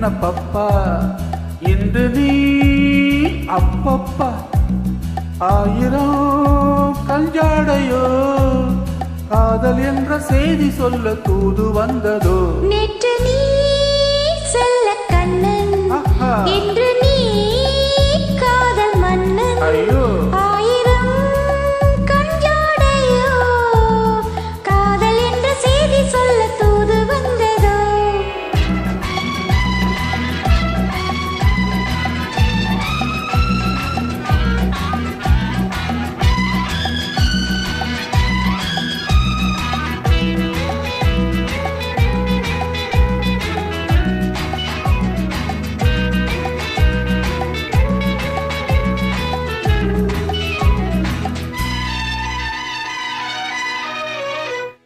சின்ன பப்பா இன்று நீ அப்பப்பா ஆயிரம் கஞ்சாடையோ காதல் என்ற செய்தி சொல்ல தூது வந்ததோ நேற்று நீ செல்ல கண்ணன் இன்று நீ காதல் மன்னன் ஐயோ ஆயிரம் கஞ்சாடையோ காதல் என்ற செய்தி சொல்ல தூது வந்ததோ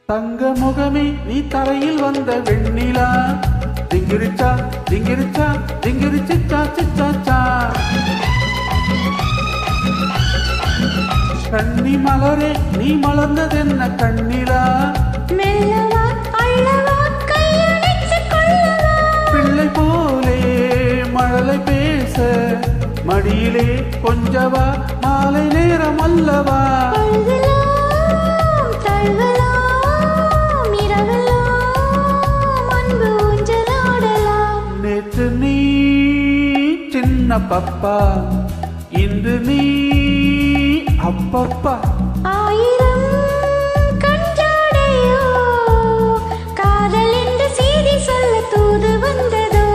தங்க முகமே நீ தரையில் வந்த வெண்ணிலா திங்கிரிச்சா திங்கிரிச்சா திங்கிரிச்சிச்சா சிச்சாச்சா கண்ணி மலரே நீ மலர்ந்ததென்ன கண்ணிலா மெல்லவா அள்ளவா கையணைச்சு கொள்ளவா பிள்ளை போலே மழலை பேச மடியிலே கொஞ்சவா மாலை நேரம் அல்லவா அழுகலாம் தழுவலாம் இரவெல்லாம் அன்பு ஊஞ்சலாடலாம் நேற்று நீ சின்ன பப்பா இன்று நீ அப்பப்பா ஆயிரம் கஞ்சாடையோ காதல் என்ற செய்தி சொல்ல தூது வந்ததோ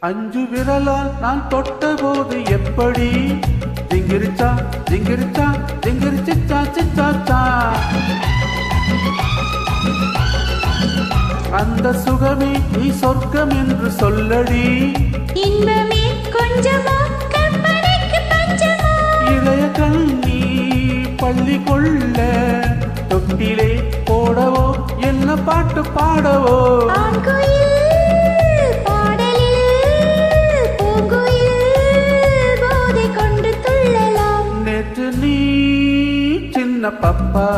அஞ்சு விரலால் நான் தொட்ட போது எப்படி திங்கிரிச்சா திங்கிரிச்சா திங்கிரிச்சிச்சா சிச்சாச்சா அந்த சுகமே நீ சொர்க்கம் என்று சொல்லடி இன்பமே கொஞ்சமா கற்பனைக்கு பஞ்சமா இளைய கண்ணி பள்ளி கொள்ள தொட்டிலே போடவோ என்ன பாட்டு பாடவோ ஆண்குயில் பாடலில் பூங்குயில் போதை கொண்டு துள்ளலாம் நேற்று நீ சின்ன பப்பா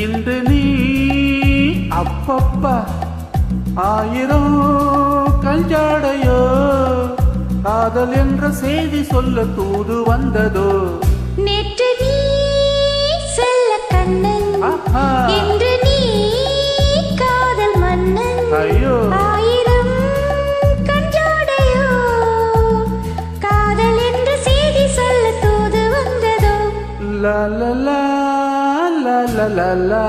இன்று நீ அப்பப்பா ஆயிரம் கஞ்சாடையோ காதல் என்ற செய்தி சொல்ல தூது வந்ததோ நேற்று நீ செல்ல கண்ணன் ஆஹா இன்று நீ காதல் மன்னன் ஐயோ ஆயிரம் கஞ்சாடையோ காதல் என்ற செய்தி சொல்ல தூது வந்ததோ லா லா லா லா லா லா